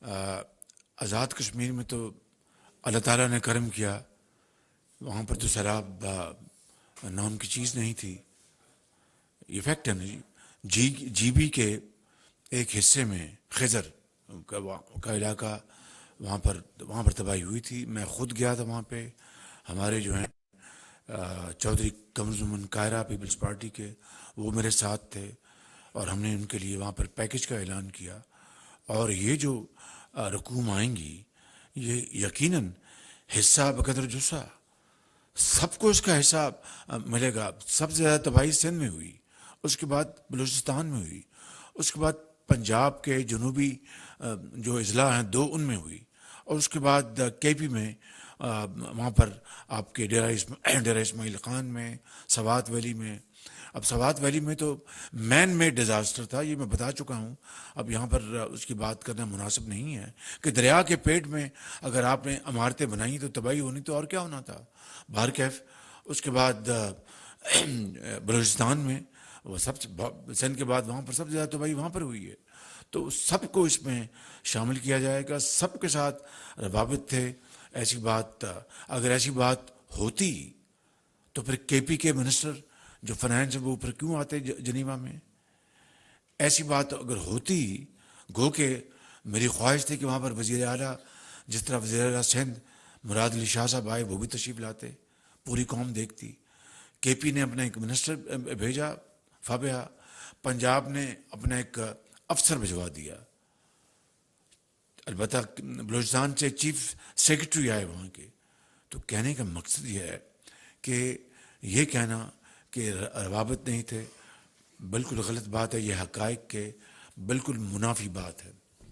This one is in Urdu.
آزاد کشمیر میں تو اللہ تعالیٰ نے کرم کیا، وہاں پر تو سیلاب نام کی چیز نہیں تھی. یہ فیکٹ ہے نا جی. جی بی کے ایک حصے میں خضر کا علاقہ، وہاں پر تباہی ہوئی تھی. میں خود گیا تھا وہاں پہ. ہمارے جو ہیں چودھری قمر زمان کائرہ پیپلز پارٹی کے، وہ میرے ساتھ تھے، اور ہم نے ان کے لیے وہاں پر پیکج کا اعلان کیا. اور یہ جو رقوم آئیں گی، یہ یقیناً حصہ بقدر جسہ سب کو اس کا حصہ ملے گا. سب سے زیادہ تباہی سندھ میں ہوئی، اس کے بعد بلوچستان میں ہوئی، اس کے بعد پنجاب کے جنوبی جو اضلاع ہیں دو، ان میں ہوئی، اور اس کے بعد کے پی میں وہاں پر آپ کے ڈیرہ اسماعیل خان میں، سوات ویلی میں. اب سوات ویلی میں تو مین میڈ ڈیزاسٹر تھا، یہ میں بتا چکا ہوں. اب یہاں پر اس کی بات کرنا مناسب نہیں ہے کہ دریا کے پیٹ میں اگر آپ نے عمارتیں بنائی تو تباہی ہونی، تو اور کیا ہونا تھا. بہرکیف اس کے بعد بلوچستان میں، وہ سب سندھ کے بعد وہاں پر سب سے زیادہ تباہی وہاں پر ہوئی ہے. تو سب کو اس میں شامل کیا جائے گا. سب کے ساتھ روابط تھے. ایسی بات اگر ایسی بات ہوتی تو پھر کے پی کے منسٹر جو فائنانس ہے وہ اوپر کیوں آتے جنیوا میں؟ ایسی بات اگر ہوتی، گو کہ میری خواہش تھی کہ وہاں پر وزیر اعلیٰ، جس طرح وزیر اعلیٰ سندھ مراد علی شاہ صاحب آئے، وہ بھی تشریف لاتے، پوری قوم دیکھتی. کے پی نے اپنا ایک منسٹر بھیجا فابیہ، پنجاب نے اپنا ایک افسر بھجوا دیا. البتہ بلوچستان سے چیف سیکرٹری آئے وہاں کے. تو کہنے کا مقصد یہ ہے کہ یہ کہنا کہ روابط نہیں تھے، بالکل غلط بات ہے. یہ حقائق کے بالکل منافی بات ہے.